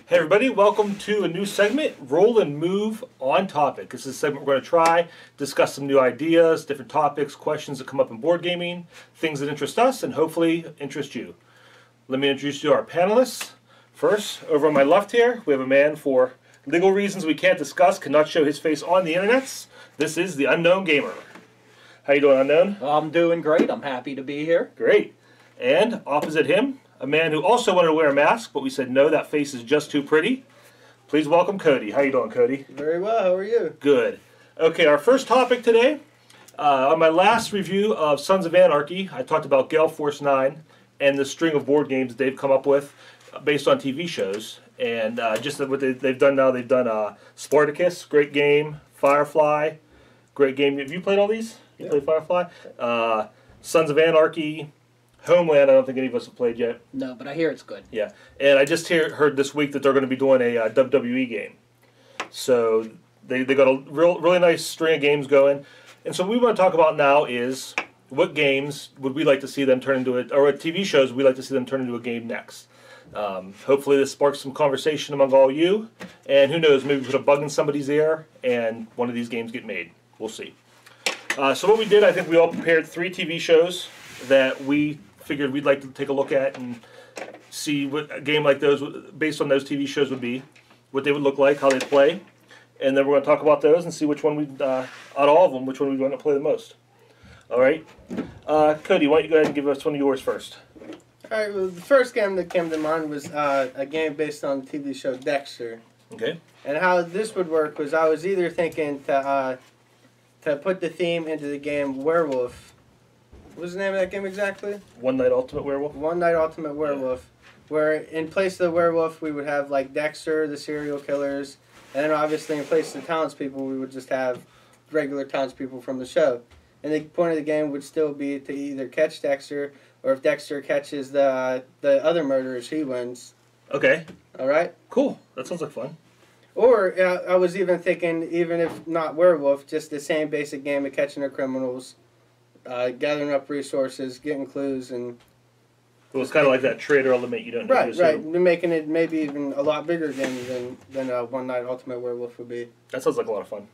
Hey everybody, welcome to a new segment, Roll and Move on Topic. This is a segment we're going to try, discuss some new ideas, different topics, questions that come up in board gaming, things that interest us and hopefully interest you. Let me introduce you to our panelists. First, over on my left here, we have a man for legal reasons we can't discuss, cannot show his face on the internets. This is the Unknown Gamer. How you doing, Unknown? I'm doing great. I'm happy to be here. Great. And opposite him, a man who also wanted to wear a mask, but we said no, that face is just too pretty. Please welcome Cody. How you doing, Cody? Very well. How are you? Good. Okay, our first topic today. On my last review of Sons of Anarchy, I talked about Gale Force 9 and the string of board games they've come up with based on TV shows. And just what they've done now, they've done Spartacus, great game. Firefly, great game. Have you played all these? You played Firefly? Sons of Anarchy. Homeland, I don't think any of us have played yet. No, but I hear it's good. Yeah, and I just heard this week that they're going to be doing a WWE game. So they got a really nice string of games going. And so what we want to talk about now is what games would we like to see them turn into, or what TV shows would we like to see them turn into a game next. Hopefully this sparks some conversation among all you. And who knows, maybe put a bug in somebody's ear and one of these games get made. We'll see. So what we did, I think we all prepared 3 TV shows that we figured we'd like to take a look at and see what a game like those, based on those TV shows, would be, what they would look like, how they'd play, and then we're going to talk about those and see which one we'd, out of all of them, which one we'd want to play the most. All right, Cody, why don't you go ahead and give us one of yours first? All right. Well, the first game that came to mind was a game based on the TV show Dexter. Okay. And how this would work was I was either thinking to put the theme into the game Werewolf. What was the name of that game exactly? One Night Ultimate Werewolf? One Night Ultimate Werewolf. Yeah. Where in place of the werewolf, we would have like Dexter, the serial killers, and then obviously in place of the townspeople, we would just have regular townspeople from the show. And the point of the game would still be to either catch Dexter, or if Dexter catches the other murderers, he wins. Okay. All right? Cool. That sounds like fun. Or I was even thinking, even if not werewolf, just the same basic game of catching the criminals, gathering up resources, getting clues, and... It was kind of like that trader element you don't know. Right. We're making it maybe even a lot bigger game than One Night Ultimate Werewolf would be. That sounds like a lot of fun.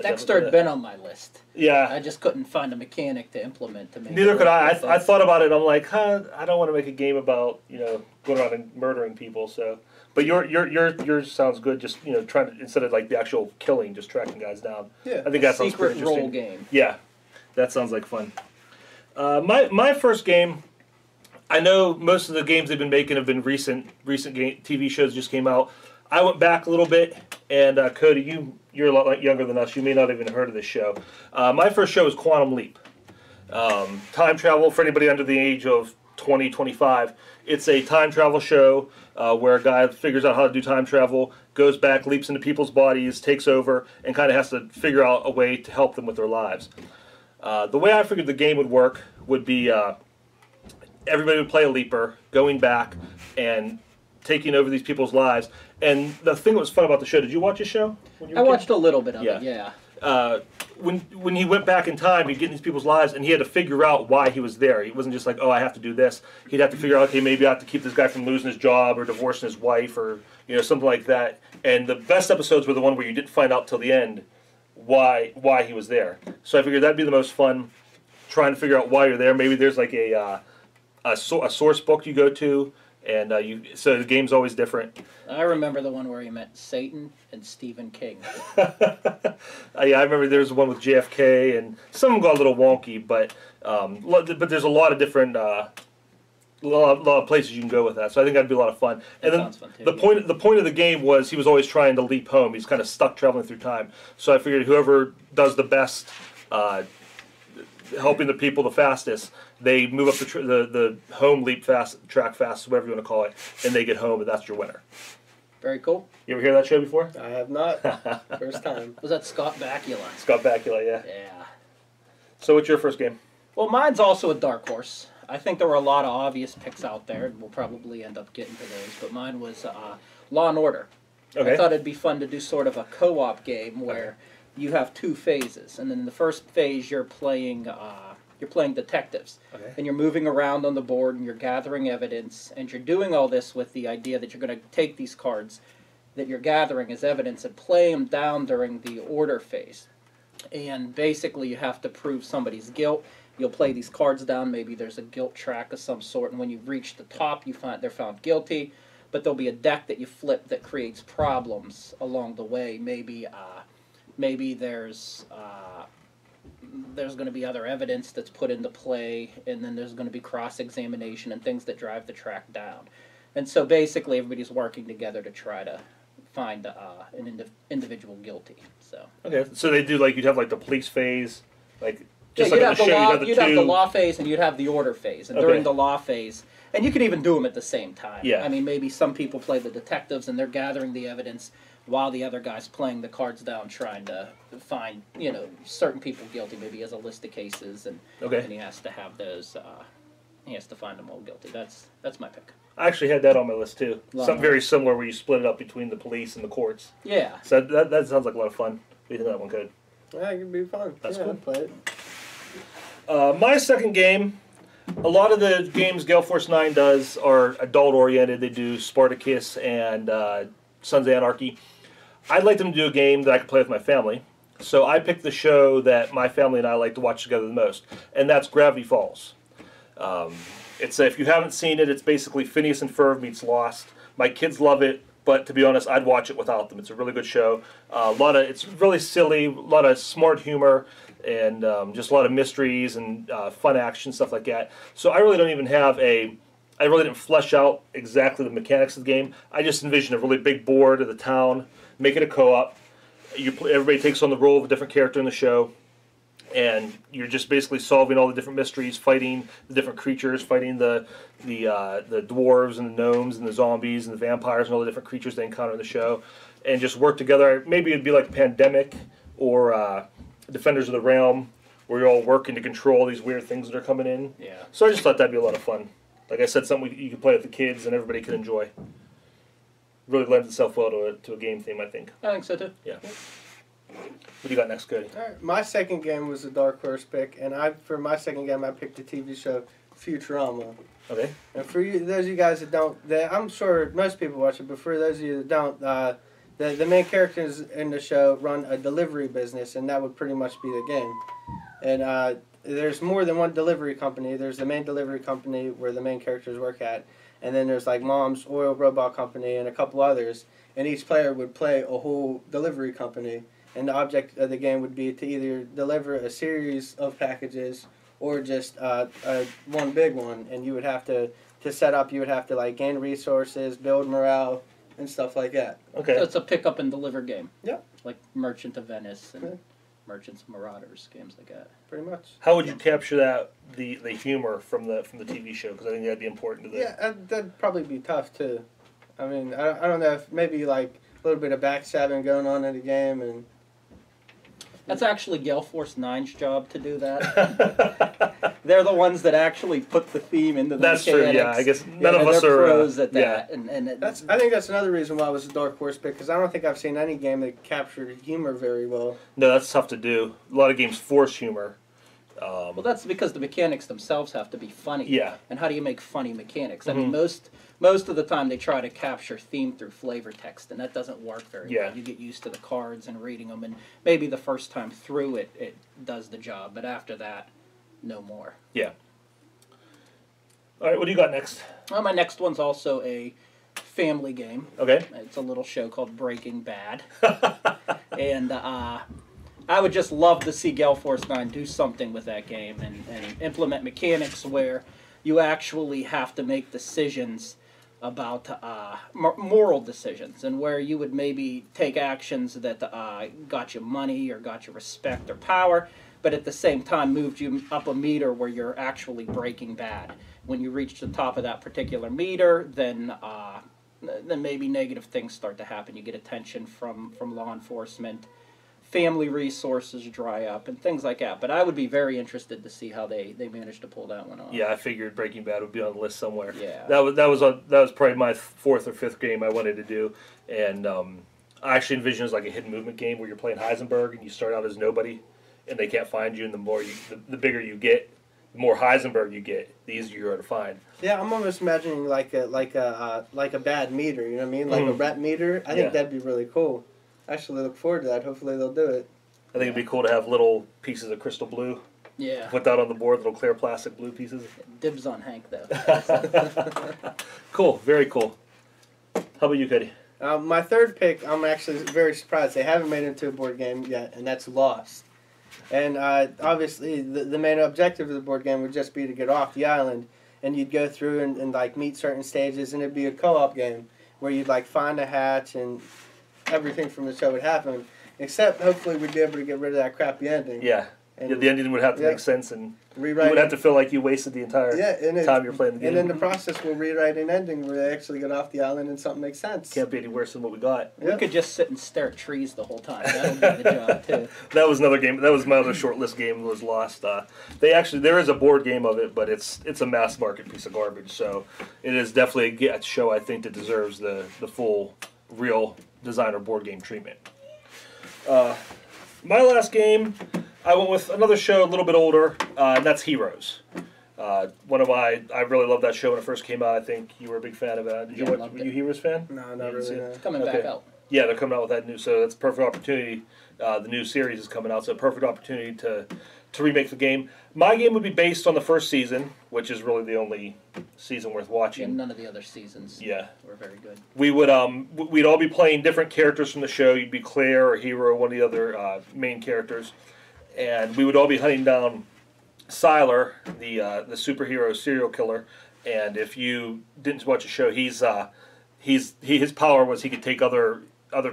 Dexter had been on my list. Yeah. I just couldn't find a mechanic to implement to make it. Neither could I. I thought about it and I'm like, I don't want to make a game about, going around and murdering people, so... But yours sounds good. Just trying to, instead of like the actual killing, just tracking guys down. Yeah, I think that sounds pretty interesting. Secret role game. Yeah, that sounds like fun. My first game, I know most of the games they've been making have been recent TV shows just came out. I went back a little bit, and Cody, you're a lot younger than us. You may not have even heard of this show. My first show was Quantum Leap. Time travel for anybody under the age of 20, 25. It's a time travel show where a guy figures out how to do time travel, goes back, leaps into people's bodies, takes over, and kind of has to figure out a way to help them with their lives. The way I figured the game would work would be everybody would play a leaper, going back and taking over these people's lives. And the thing that was fun about the show, did you watch the show? I watched a little bit of it, yeah. When he went back in time, he'd get in these people's lives, and he had to figure out why he was there. He wasn't just like, oh, I have to do this. He'd have to figure out, okay, maybe I have to keep this guy from losing his job or divorcing his wife or something like that. And the best episodes were the one where you didn't find out till the end why he was there. So I figured that'd be the most fun, trying to figure out why you're there. Maybe there's like a source book you go to, and so the game's always different. I remember the one where he met Satan and Stephen King. Yeah, I remember there was one with JFK, and some of them got a little wonky, but there's a lot of different a lot of places you can go with that. So I think that'd be a lot of fun. And then sounds fun too, the point of the game was he was always trying to leap home. He's kind of stuck traveling through time. So I figured whoever does the best, helping the people the fastest, they move up the home leap track fast, whatever you want to call it, and they get home, and that's your winner. Very cool. You ever hear that show before? I have not. First time. Was that Scott Bakula? Scott Bakula, yeah. Yeah. So what's your first game? Well, mine's also a dark horse. I think there were a lot of obvious picks out there, and we'll probably end up getting to those, but mine was Law and Order. Okay. I thought it'd be fun to do sort of a co-op game where you have 2 phases, and then in the first phase you're playing you're playing detectives. Okay. And you're moving around on the board and you're gathering evidence, and you're doing all this with the idea that you're going to take these cards that you're gathering as evidence and play them down during the order phase. And basically you have to prove somebody's guilt. You'll play these cards down, maybe there's a guilt track of some sort, and when you reach the top you find they're found guilty, but there'll be a deck that you flip that creates problems along the way. Maybe there's going to be other evidence that's put into play, and then there's going to be cross-examination and things that drive the track down. And so basically everybody's working together to try to find an individual guilty. So Okay, so they do like you'd have like the police phase, like just yeah, like on the show, you'd have the law phase and you'd have the order phase, and during the law phase, and you could even do them at the same time. Yeah. I mean, maybe some people play the detectives and they're gathering the evidence while the other guy's playing the cards down, trying to find certain people guilty. Maybe he has a list of cases, and he has to have those. He has to find them all guilty. That's my pick. I actually had that on my list too. Something very similar where you split it up between the police and the courts. Yeah. So that sounds like a lot of fun. We think that one could. Yeah, it could be fun. That's cool. I'd play it. My second game, a lot of the games Gale Force 9 does are adult-oriented. They do Spartacus and Sons of Anarchy. I'd like them to do a game that I could play with my family. So I picked the show that my family and I like to watch together the most, and that's Gravity Falls. It's if you haven't seen it, it's basically Phineas and Ferb meets Lost. My kids love it, but to be honest, I'd watch it without them. It's a really good show. It's really silly, a lot of smart humor, and just a lot of mysteries and fun action, stuff like that. So I really don't even have I really didn't flesh out exactly the mechanics of the game. I just envisioned a really big board of the town, make it a co-op. Everybody takes on the role of a different character in the show, and you're just basically solving all the different mysteries, fighting the different creatures, fighting the dwarves and the gnomes and the zombies and the vampires and all the different creatures they encounter in the show, and just work together. Maybe it'd be like Pandemic or Defenders of the Realm, where you're all working to control these weird things that are coming in. Yeah. So I just thought that'd be a lot of fun. Like I said, something you could play with the kids and everybody could enjoy. Really lends itself well to a game theme, I think. I think so too. Yeah. What do you got next, Cody? All right. My second game was a dark horse pick, and for my second game I picked the TV show Futurama. Okay. And for those of you guys that don't, I'm sure most people watch it, but for those of you that don't, the main characters in the show run a delivery business, and that would pretty much be the game. And there's more than one delivery company. There's the main delivery company where the main characters work at, and then there's like Mom's Oil Robot Company and a couple others, and each player would play a whole delivery company. And the object of the game would be to either deliver a series of packages or just one big one. And you would have to set up, you would have to like gain resources, build morale, and stuff like that. Okay. So it's a pick up and deliver game. Yeah. Like Merchant of Venice and Merchants of Marauders, games like that. Pretty much. How would you capture the humor from the TV show? Because I think that'd be important to the. Yeah, that'd probably be tough too. I mean, I don't know if maybe like a little bit of backstabbing going on in the game and. That's actually Gale Force 9's job to do that. They're the ones that actually put the theme into the That's mechanics. true, yeah. I guess none of us they're are pros at that. Yeah. And I think that's another reason why it was a dark horse pick, because I don't think I've seen any game that captured humor very well. No, that's tough to do. A lot of games force humor. well, that's because the mechanics themselves have to be funny. Yeah. And how do you make funny mechanics? I mean, most of the time they try to capture theme through flavor text, and that doesn't work very well. You get used to the cards and reading them, and maybe the first time through it does the job, but after that, no more. Yeah. All right, what do you got next? Well, my next one's also a family game. Okay. It's a little show called Breaking Bad. And I would just love to see Gale Force 9 do something with that game and implement mechanics where you actually have to make decisions about moral decisions, and where you would maybe take actions that got you money or got you respect or power, but at the same time moved you up a meter where you're actually breaking bad. When you reach the top of that particular meter, then maybe negative things start to happen. You get attention from law enforcement, family resources dry up, and things like that. But I would be very interested to see how they managed to pull that one off. Yeah, I figured Breaking Bad would be on the list somewhere. Yeah. That was probably my fourth or fifth game I wanted to do, and I actually envisioned it as like a hidden movement game where you're playing Heisenberg and you start out as nobody, and they can't find you, and the bigger you get, The more Heisenberg you get, the easier you are to find. Yeah, I'm almost imagining like a bad meter. You know what I mean? Like a rep meter. I think that'd be really cool. I actually look forward to that. Hopefully they'll do it. I think it'd be cool to have little pieces of crystal blue. Yeah. Put that on the board, little clear plastic blue pieces. Dibs on Hank, though. Cool, very cool. How about you, Cody? My third pick, I'm actually very surprised. They haven't made it into a board game yet, and that's Lost. And obviously, the main objective of the board game would just be to get off the island, and you'd go through and like meet certain stages, and it'd be a co-op game where you'd like find a hatch, and everything from the show would happen. Except, hopefully, we'd be able to get rid of that crappy ending. Yeah. And the ending would have to make sense, and rewrite. You would have to feel like you wasted the entire time you're playing the game. And in the process, we'll rewrite an ending where they actually get off the island and something makes sense. Can't be any worse than what we got. We could just sit and stare at trees the whole time. That'll do the job, too. That was another game. That was my other short list game, was Lost. There is a board game of it, but it's a mass market piece of garbage. So it is definitely a show, I think, that deserves the full, real designer board game treatment. My last game, I went with another show a little bit older, and that's Heroes. I really loved that show when it first came out. I think you were a big fan of it. Were you a Heroes fan? No, not really. It's coming back out. Yeah, they're coming out with that new, so that's a perfect opportunity. The new series is coming out, so a perfect opportunity to remake the game. My game would be based on the first season, which is really the only season worth watching. Yeah, none of the other seasons were very good. We would we'd all be playing different characters from the show. You'd be Claire or Hero, one of the other main characters, and we would all be hunting down Sylar, the superhero serial killer. And if you didn't watch the show, his power was he could take other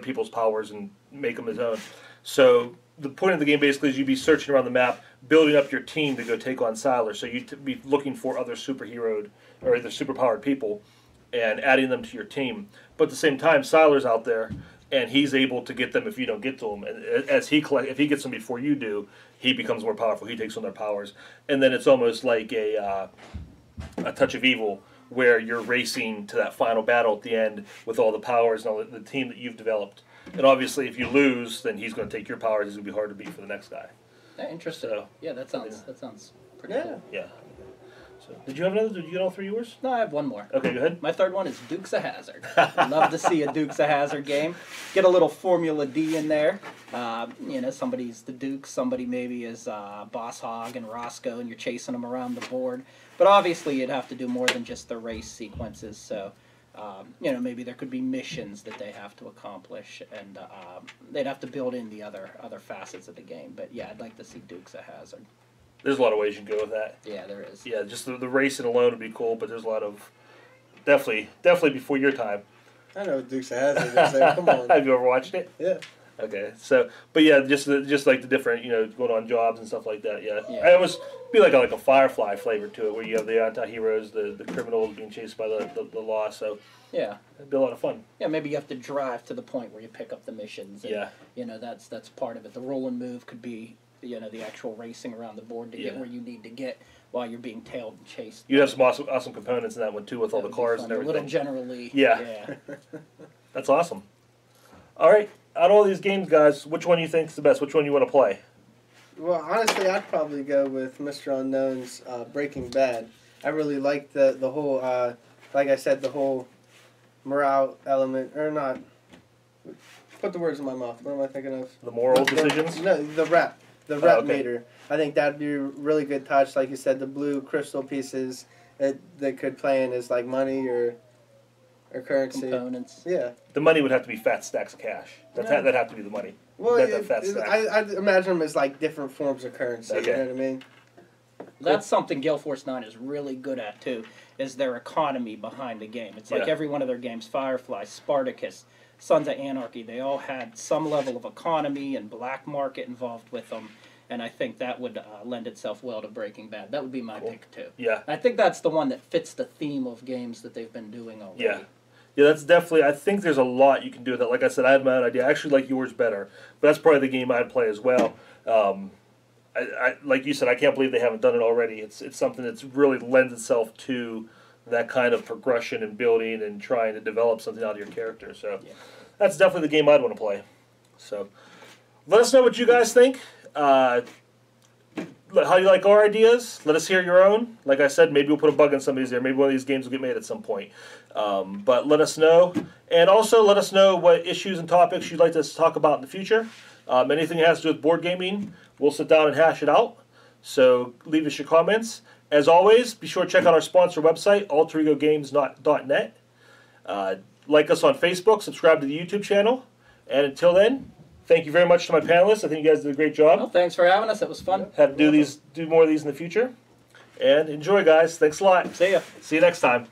people's powers and make them his own. So the point of the game basically is you'd be searching around the map, building up your team to go take on Sylar. So you'd be looking for other superheroed or the superpowered people and adding them to your team. But at the same time, Sylar's out there, and he's able to get them if you don't get to them. And if he gets them before you do, he becomes more powerful. He takes on their powers, and then it's almost like a touch of evil, where you're racing to that final battle at the end with all the powers and all the team that you've developed. And obviously, if you lose, then he's going to take your powers. It's going to be hard to beat for the next guy. Interesting. So, yeah, that sounds pretty cool. Yeah. So, did you have another? Did you get all three yours? No, I have one more. Okay, go ahead. My third one is Dukes of Hazzard. Love to see a Dukes of Hazzard game. Get a little Formula D in there. Somebody's the Duke, somebody maybe is Boss Hogg and Roscoe, and you're chasing them around the board. But obviously, you'd have to do more than just the race sequences. So, maybe there could be missions that they have to accomplish, and they'd have to build in the other facets of the game. But yeah, I'd like to see Dukes of Hazzard. There's a lot of ways you can go with that. Yeah, there is. Yeah, just the racing alone would be cool, but there's a lot of definitely before your time. I know what Dukes of Hazzard is. Like, come on. Have you ever watched it? Yeah. Okay, so but yeah, just like the different going on jobs and stuff like that. Yeah, I almost be like a Firefly flavor to it, where you have the anti-heroes, the criminals being chased by the law. So yeah, it'd be a lot of fun. Yeah, maybe you have to drive to the point where you pick up the missions. And, yeah, that's part of it. The roll and move could be the actual racing around the board to get where you need to get while you're being tailed and chased. You have some awesome components in that one too, with all the cars and everything. A little generally. Yeah. That's awesome. All right. Out of all these games, guys, which one you think is the best? Which one you want to play? Well, honestly, I'd probably go with Mr. Unknown's Breaking Bad. I really like the whole, like I said, the whole morale element, or not. Put the words in my mouth. What am I thinking of? The moral decisions? No, the rep meter. I think that'd be a really good touch. Like you said, the blue crystal pieces that could play in as like money or currency. Components. Yeah. The money would have to be fat stacks of cash. That'd have to be the money. Well, fat stack. I'd imagine them as like different forms of currency. Okay. You know what I mean? That's something Gale Force 9 is really good at, too, is their economy behind the game. It's like every one of their games, Firefly, Spartacus, Sons of Anarchy, they all had some level of economy and black market involved with them, and I think that would lend itself well to Breaking Bad. That would be my pick, too. Yeah. I think that's the one that fits the theme of games that they've been doing already. Yeah. Yeah, that's definitely, I think there's a lot you can do with that. Like I said, I had my own idea. I actually like yours better, but that's probably the game I'd play as well. I like you said, I can't believe they haven't done it already. It's something that's really lends itself to that kind of progression and building and trying to develop something out of your character. So that's definitely the game I'd want to play. So let us know what you guys think. how you like our ideas. Let us hear your own. Like I said, maybe we'll put a bug in some of these there. Maybe one of these games will get made at some point. But let us know. And also let us know what issues and topics you'd like us to talk about in the future. Anything that has to do with board gaming, we'll sit down and hash it out. So leave us your comments. As always, be sure to check out our sponsor website, alteregogames.net. Like us on Facebook, subscribe to the YouTube channel. And until then, thank you very much to my panelists. I think you guys did a great job. Well, thanks for having us. It was fun. Have to do more of these in the future. And enjoy, guys. Thanks a lot. See ya. See you next time.